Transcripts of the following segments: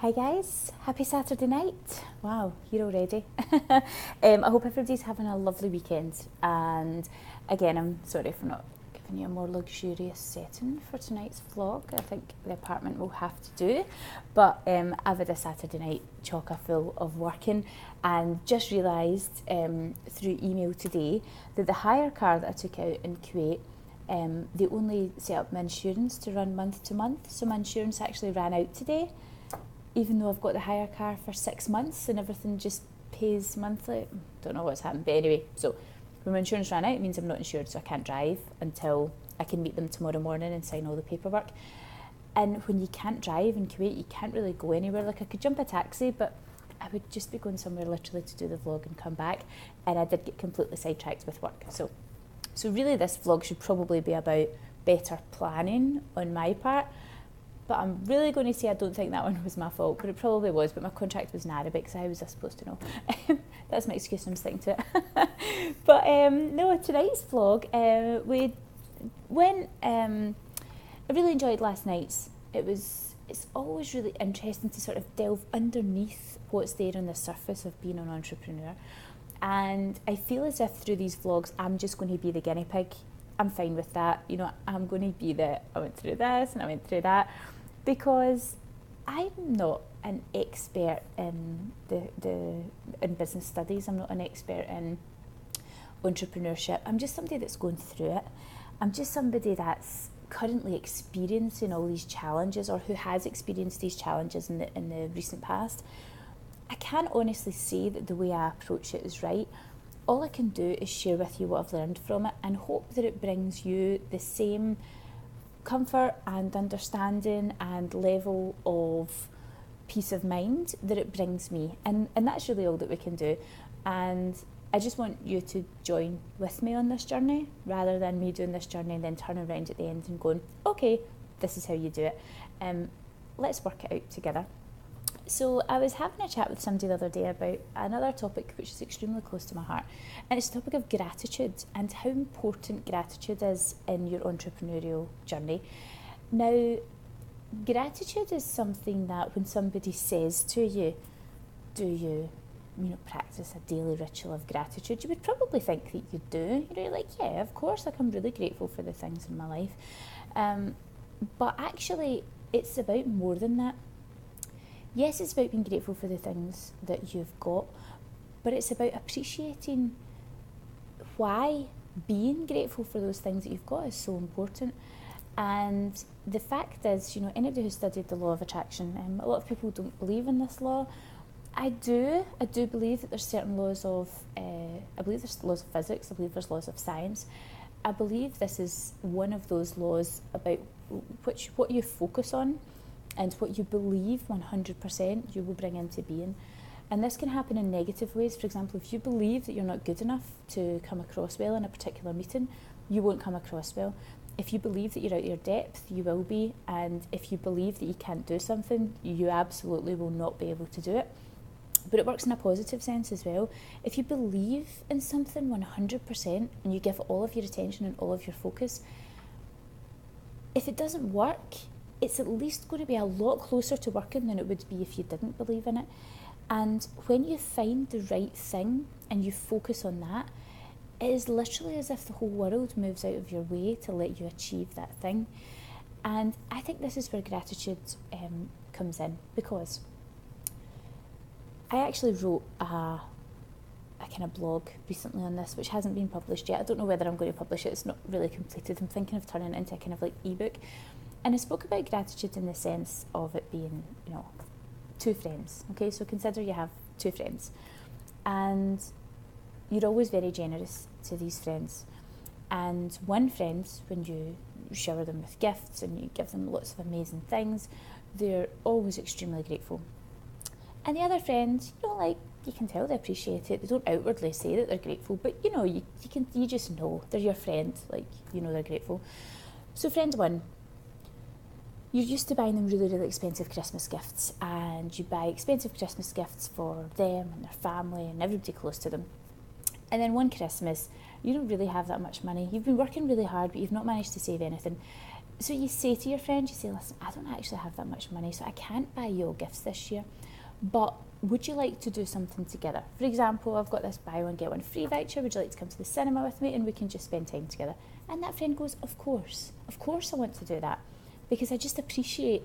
Hi guys, happy Saturday night. Wow, here already. I hope everybody's having a lovely weekend, and again I'm sorry for not giving you a more luxurious setting for tonight's vlog. I think the apartment will have to do, but I've had a Saturday night chocker full of working and just realised through email today that the hire car that I took out in Kuwait, they only set up my insurance to run month to month, so my insurance actually ran out today, even though I've got the hire car for 6 months and everything just pays monthly. Don't know what's happened, but anyway, so when my insurance ran out, it means I'm not insured, so I can't drive until I can meet them tomorrow morning and sign all the paperwork. And when you can't drive in Kuwait, you can't really go anywhere. Like, I could jump a taxi, but I would just be going somewhere literally to do the vlog and come back, and I did get completely sidetracked with work. So really this vlog should probably be about better planning on my part. But I'm really going to say I don't think that one was my fault, but it probably was. But my contract was in Arabic, so how was I supposed to know? That's my excuse, and I'm sticking to it. But no, tonight's vlog, we went. I really enjoyed last night's. It's always really interesting to sort of delve underneath what's there on the surface of being an entrepreneur. And I feel as if through these vlogs, I'm just going to be the guinea pig. I'm fine with that. You know, I'm going to be I went through this and I went through that, because I'm not an expert in in business studies. I'm not an expert in entrepreneurship. I'm just somebody that's going through it. I'm just somebody that's currently experiencing all these challenges, or who has experienced these challenges in the recent past. I can't honestly say that the way I approach it is right. All I can do is share with you what I've learned from it, and hope that it brings you the same comfort and understanding and level of peace of mind that it brings me. And that's really all that we can do. And I just want you to join with me on this journey, rather than me doing this journey and then turning around at the end and going, okay, this is how you do it. Let's work it out together. So I was having a chat with somebody the other day about another topic which is extremely close to my heart, and it's the topic of gratitude and how important gratitude is in your entrepreneurial journey. Now, gratitude is something that when somebody says to you, do you practice a daily ritual of gratitude, you would probably think that you do. You're like, yeah, of course, like, I'm really grateful for the things in my life. But actually, it's about more than that. Yes, it's about being grateful for the things that you've got, but it's about appreciating why being grateful for those things that you've got is so important. And the fact is, anybody who studied the law of attraction, a lot of people don't believe in this law. I do believe that there's certain laws of, I believe there's laws of physics, I believe there's laws of science. I believe this is one of those laws about what you focus on and what you believe 100% you will bring into being. And this can happen in negative ways. For example, if you believe that you're not good enough to come across well in a particular meeting, you won't come across well. If you believe that you're out of your depth, you will be. And if you believe that you can't do something, you absolutely will not be able to do it. But it works in a positive sense as well. If you believe in something 100% and you give all of your attention and all of your focus, if it doesn't work, it's at least going to be a lot closer to working than it would be if you didn't believe in it. And when you find the right thing and you focus on that, it is literally as if the whole world moves out of your way to let you achieve that thing. And I think this is where gratitude comes in, because I actually wrote a kind of blog recently on this, which hasn't been published yet. I don't know whether I'm going to publish it. It's not really completed. I'm thinking of turning it into a kind of like ebook. And I spoke about gratitude in the sense of it being, two friends. Okay, so consider you have two friends, and you're always very generous to these friends. And one friend, when you shower them with gifts and you give them lots of amazing things, they're always extremely grateful. And the other friend, you can tell they appreciate it. They don't outwardly say that they're grateful, but you just know they're your friend. They're grateful. So friend one, you're used to buying them really, really expensive Christmas gifts, and you buy expensive Christmas gifts for them and their family and everybody close to them. And then one Christmas, you don't really have that much money. You've been working really hard, but you've not managed to save anything. So you say to your friend, you say, listen, I don't actually have that much money, so I can't buy you all gifts this year, but would you like to do something together? For example, I've got this buy one get one free voucher, would you like to come to the cinema with me and we can just spend time together? And that friend goes, of course I want to do that, because I just appreciate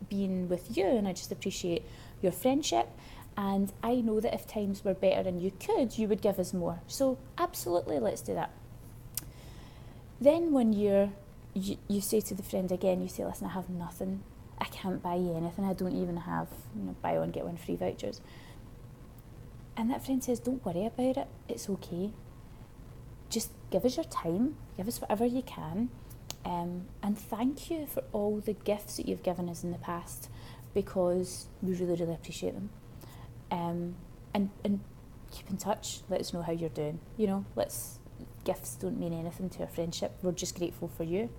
being with you and I just appreciate your friendship, and I know that if times were better and you would give us more. So absolutely, let's do that. Then when you say to the friend again, you say, listen, I have nothing, I can't buy you anything, I don't even have buy one get one free vouchers. And that friend says, don't worry about it, it's okay. Just give us your time, give us whatever you can, and thank you for all the gifts that you've given us in the past, because we really, really appreciate them. And keep in touch, let us know how you're doing. Gifts don't mean anything to our friendship, we're just grateful for you.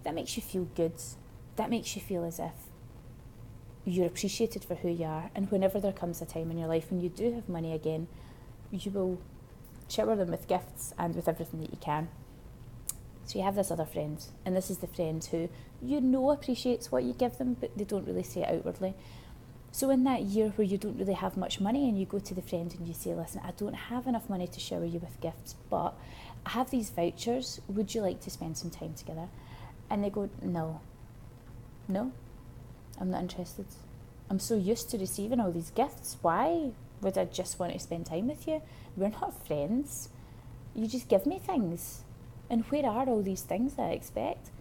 That makes you feel good. That makes you feel as if you're appreciated for who you are, and whenever there comes a time in your life when you do have money again, you will shower them with gifts and with everything that you can. So you have this other friend, and this is the friend who appreciates what you give them, but they don't really say it outwardly. So in that year where you don't really have much money, and you go to the friend and you say, listen, I don't have enough money to shower you with gifts, but I have these vouchers, would you like to spend some time together? And they go, no, I'm not interested. I'm so used to receiving all these gifts. Why would I just want to spend time with you? We're not friends. You just give me things. And where are all these things that I expect?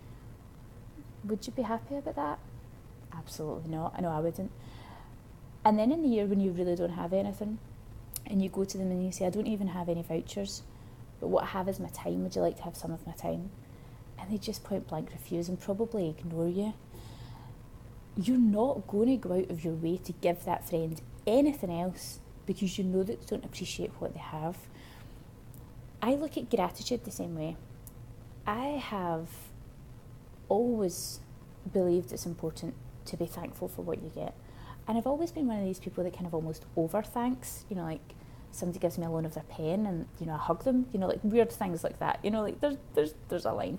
Would you be happy about that? Absolutely not. I know I wouldn't. And then in the year when you really don't have anything, and you go to them and you say, I don't even have any vouchers, but what I have is my time. Would you like to have some of my time? And they just point blank refuse and probably ignore you. You're not going to go out of your way to give that friend anything else because you know that they don't appreciate what they have. I look at gratitude the same way. I have always believed it's important to be thankful for what you get. And I've always been one of these people that kind of almost over thanks, like somebody gives me a loan of their pen and, I hug them, like weird things like that, like there's a line.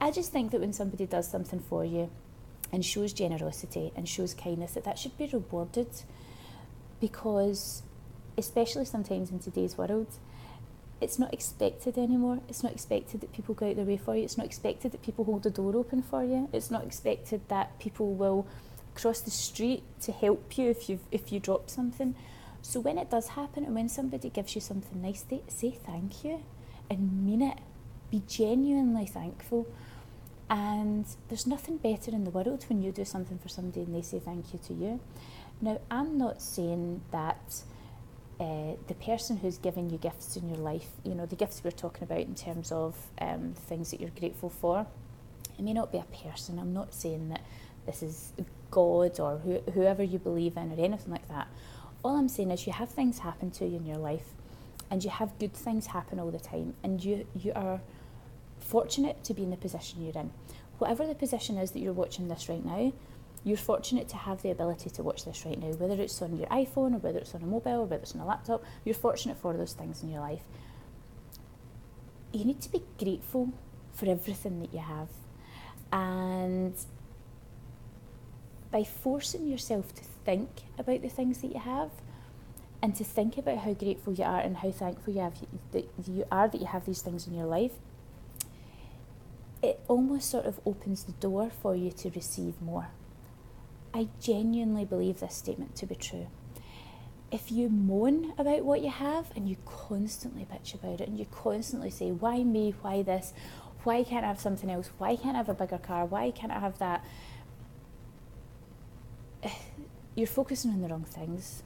I just think that when somebody does something for you and shows generosity and shows kindness, that should be rewarded, because especially sometimes in today's world, it's not expected anymore. It's not expected that people go out their way for you. It's not expected that people hold the door open for you. It's not expected that people will cross the street to help you if you drop something. So when it does happen, and when somebody gives you something nice, say thank you and mean it. Be genuinely thankful. And there's nothing better in the world when you do something for somebody and they say thank you to you. Now, I'm not saying that the person who's giving you gifts in your life, the gifts we're talking about in terms of the things that you're grateful for, it may not be a person. I'm not saying that this is God or whoever you believe in or anything like that. All I'm saying is you have things happen to you in your life, and you have good things happen all the time, and you are fortunate to be in the position you're in. Whatever the position is that you're watching this right now, you're fortunate to have the ability to watch this right now, whether it's on your iPhone or whether it's on a mobile or whether it's on a laptop. You're fortunate for those things in your life. You need to be grateful for everything that you have, and by forcing yourself to think about the things that you have and to think about how grateful you are and how thankful you are that you have these things in your life, it almost sort of opens the door for you to receive more. I genuinely believe this statement to be true. If you moan about what you have and you constantly bitch about it and you constantly say, why me, why this, why can't I have something else, why can't I have a bigger car, why can't I have that, you're focusing on the wrong things.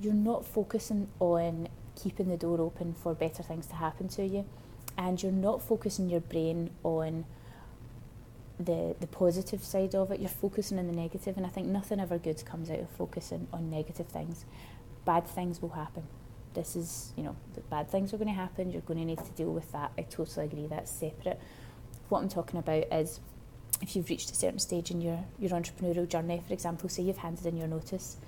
You're not focusing on keeping the door open for better things to happen to you, and you're not focusing your brain on the positive side of it. You're focusing on the negative, and I think nothing ever good comes out of focusing on negative things. Bad things will happen. This is, the bad things are going to happen. You're going to need to deal with that. I totally agree. That's separate. What I'm talking about is if you've reached a certain stage in your entrepreneurial journey, for example, say you've handed in your notice,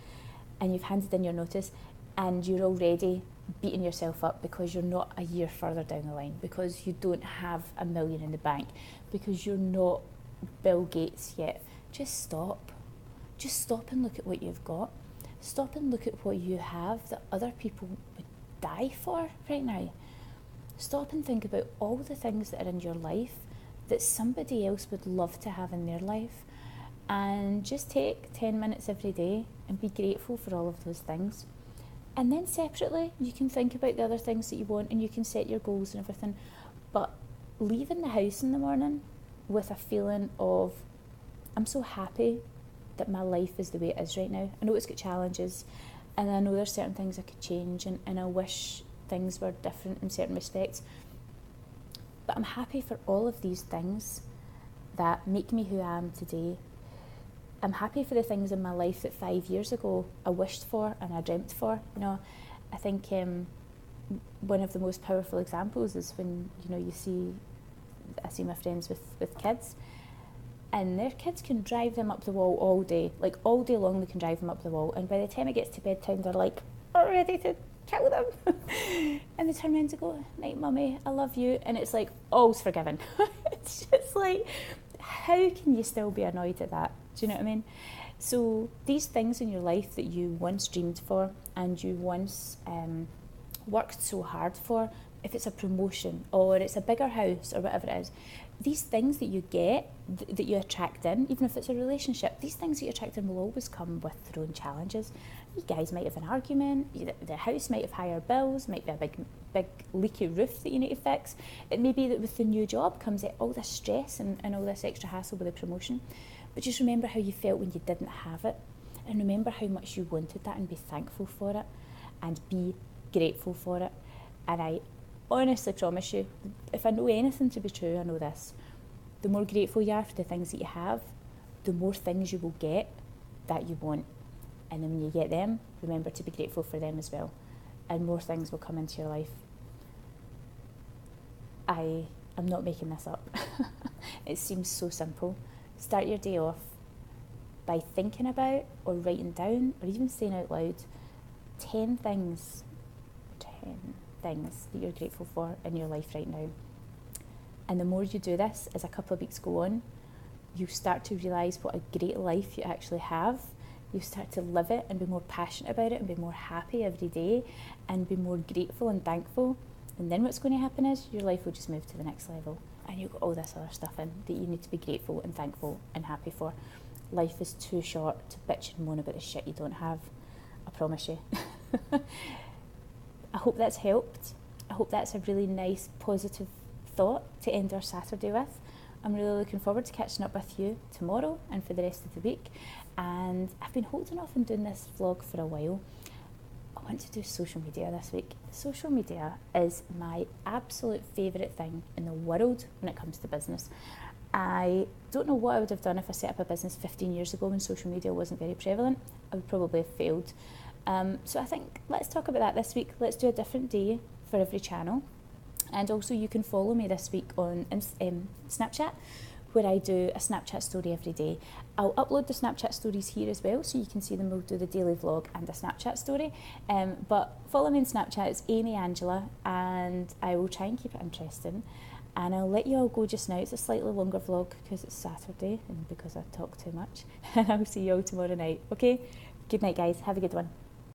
and you're already beating yourself up because you're not a year further down the line, because you don't have $1 million in the bank, because you're not Bill Gates yet. Just stop. Just stop and look at what you've got. Stop and look at what you have that other people would die for right now. Stop and think about all the things that are in your life that somebody else would love to have in their life, and just take 10 minutes every day and be grateful for all of those things. And then separately, you can think about the other things that you want, and you can set your goals and everything. But leaving the house in the morning with a feeling of, I'm so happy that my life is the way it is right now. I know it's got challenges, and I know there's certain things I could change, and I wish things were different in certain respects. But I'm happy for all of these things that make me who I am today. I'm happy for the things in my life that 5 years ago I wished for and I dreamt for. You know, I think one of the most powerful examples is when, you know, I see my friends with kids, and their kids can drive them up the wall all day. Like all day long they can drive them up the wall, and by the time it gets to bedtime they're like, ready to kill them. And they turn around and go, night mummy, I love you. And it's like, all's forgiven. It's just like, how can you still be annoyed at that? Do you know what I mean? So these things in your life that you once dreamed for and you once worked so hard for, if it's a promotion or it's a bigger house or whatever it is, these things that you get, that you attract in, even if it's a relationship, these things that you attract in will always come with their own challenges. You guys might have an argument, the house might have higher bills, might be a big leaky roof that you need to fix. It may be that with the new job comes all this stress and all this extra hassle with the promotion. But just remember how you felt when you didn't have it, and remember how much you wanted that, and be thankful for it and be grateful for it. And I honestly promise you, if I know anything to be true, I know this: the more grateful you are for the things that you have, the more things you will get that you want. And then when you get them, remember to be grateful for them as well, and more things will come into your life. I'm not making this up. It seems so simple. Start your day off by thinking about or writing down or even saying out loud 10 things that you're grateful for in your life right now. And the more you do this, as a couple of weeks go on, you start to realise what a great life you actually have. You start to live it and be more passionate about it and be more happy every day and be more grateful and thankful. And then what's going to happen is your life will just move to the next level, and you've got all this other stuff in that you need to be grateful and thankful and happy for. Life is too short to bitch and moan about the shit you don't have. I promise you. I hope that's helped. I hope that's a really nice, positive thought to end our Saturday with. I'm really looking forward to catching up with you tomorrow and for the rest of the week. And I've been holding off on doing this vlog for a while. I want to do social media this week. Social media is my absolute favourite thing in the world when it comes to business. I don't know what I would have done if I set up a business 15 years ago when social media wasn't very prevalent. I would probably have failed. So I think let's talk about that this week. Let's do a different day for every channel. And also you can follow me this week on Snapchat, where I do a Snapchat story every day. I'll upload the Snapchat stories here as well, so you can see them. We'll do the daily vlog and a Snapchat story. But follow me on Snapchat, it's Amy Angela, and I will try and keep it interesting. And I'll let you all go just now. It's a slightly longer vlog because it's Saturday and because I talk too much. And I'll see you all tomorrow night, okay? Good night, guys. Have a good one.